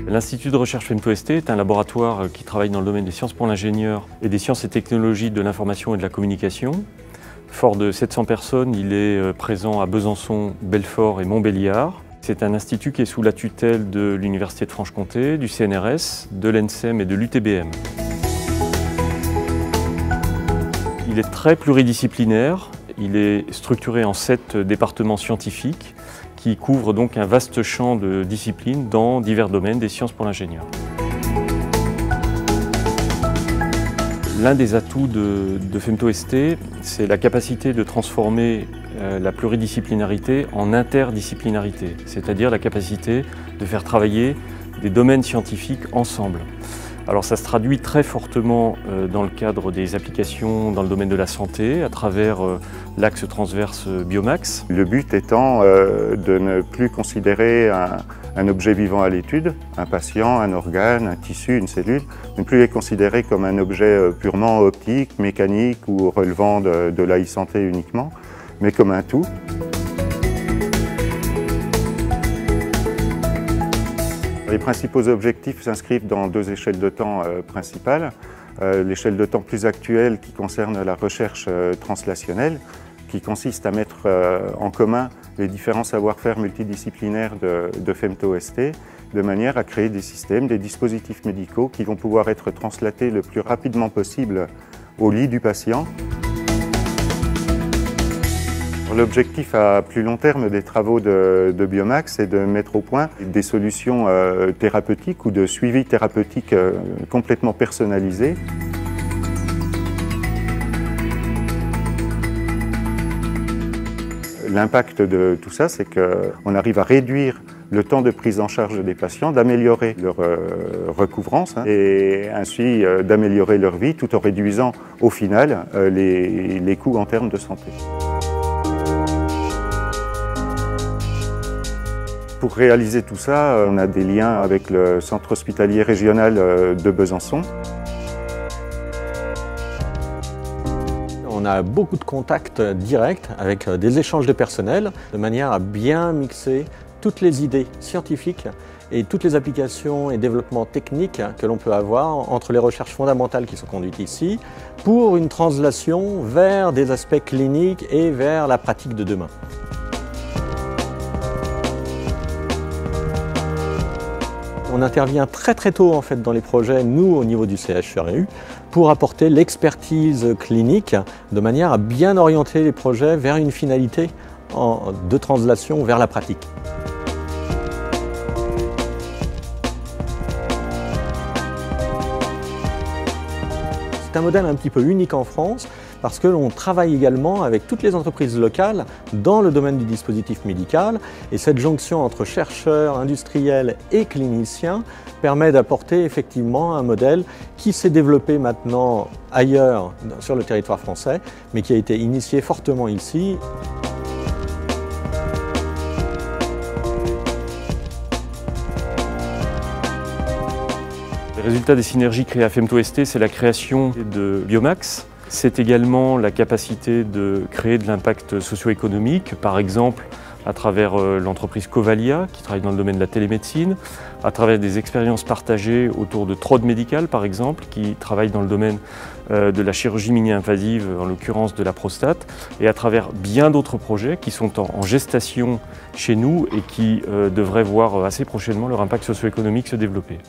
L'Institut de recherche FemtoST est un laboratoire qui travaille dans le domaine des sciences pour l'ingénieur et des sciences et technologies de l'information et de la communication. Fort de 700 personnes, il est présent à Besançon, Belfort et Montbéliard. C'est un institut qui est sous la tutelle de l'Université de Franche-Comté, du CNRS, de l'ENSEM et de l'UTBM. Il est très pluridisciplinaire, il est structuré en 7 départements scientifiques qui couvrent donc un vaste champ de disciplines dans divers domaines des sciences pour l'ingénieur. L'un des atouts de FemtoST, c'est la capacité de transformer la pluridisciplinarité en interdisciplinarité, c'est-à-dire la capacité de faire travailler des domaines scientifiques ensemble. Alors ça se traduit très fortement dans le cadre des applications dans le domaine de la santé, à travers l'axe transverse Biomax. Le but étant de ne plus considérer un objet vivant à l'étude, un patient, un organe, un tissu, une cellule, ne plus les considérer comme un objet purement optique, mécanique ou relevant de la e-santé uniquement, mais comme un tout. Les principaux objectifs s'inscrivent dans 2 échelles de temps principales. L'échelle de temps plus actuelle qui concerne la recherche translationnelle, qui consiste à mettre en commun les différents savoir-faire multidisciplinaires de FemtoST, de manière à créer des systèmes, des dispositifs médicaux qui vont pouvoir être translatés le plus rapidement possible au lit du patient. L'objectif à plus long terme des travaux de Biomax, c'est de mettre au point des solutions thérapeutiques ou de suivi thérapeutique complètement personnalisées. L'impact de tout ça, c'est qu'on arrive à réduire le temps de prise en charge des patients, d'améliorer leur recouvrance et ainsi d'améliorer leur vie tout en réduisant au final les coûts en termes de santé. Pour réaliser tout ça, on a des liens avec le centre hospitalier régional de Besançon. On a beaucoup de contacts directs avec des échanges de personnel, de manière à bien mixer toutes les idées scientifiques et toutes les applications et développements techniques que l'on peut avoir entre les recherches fondamentales qui sont conduites ici pour une translation vers des aspects cliniques et vers la pratique de demain. On intervient très tôt en fait dans les projets, nous au niveau du CHRU, pour apporter l'expertise clinique de manière à bien orienter les projets vers une finalité de translation vers la pratique. C'est un modèle un petit peu unique en France parce que l'on travaille également avec toutes les entreprises locales dans le domaine du dispositif médical et cette jonction entre chercheurs, industriels et cliniciens permet d'apporter effectivement un modèle qui s'est développé maintenant ailleurs sur le territoire français mais qui a été initié fortement ici. Les résultats des synergies créées à FemtoST, c'est la création de Biomax. C'est également la capacité de créer de l'impact socio-économique, par exemple à travers l'entreprise Covalia qui travaille dans le domaine de la télémédecine, à travers des expériences partagées autour de Trode Médical par exemple, qui travaille dans le domaine de la chirurgie mini-invasive, en l'occurrence de la prostate, et à travers bien d'autres projets qui sont en gestation chez nous et qui devraient voir assez prochainement leur impact socio-économique se développer.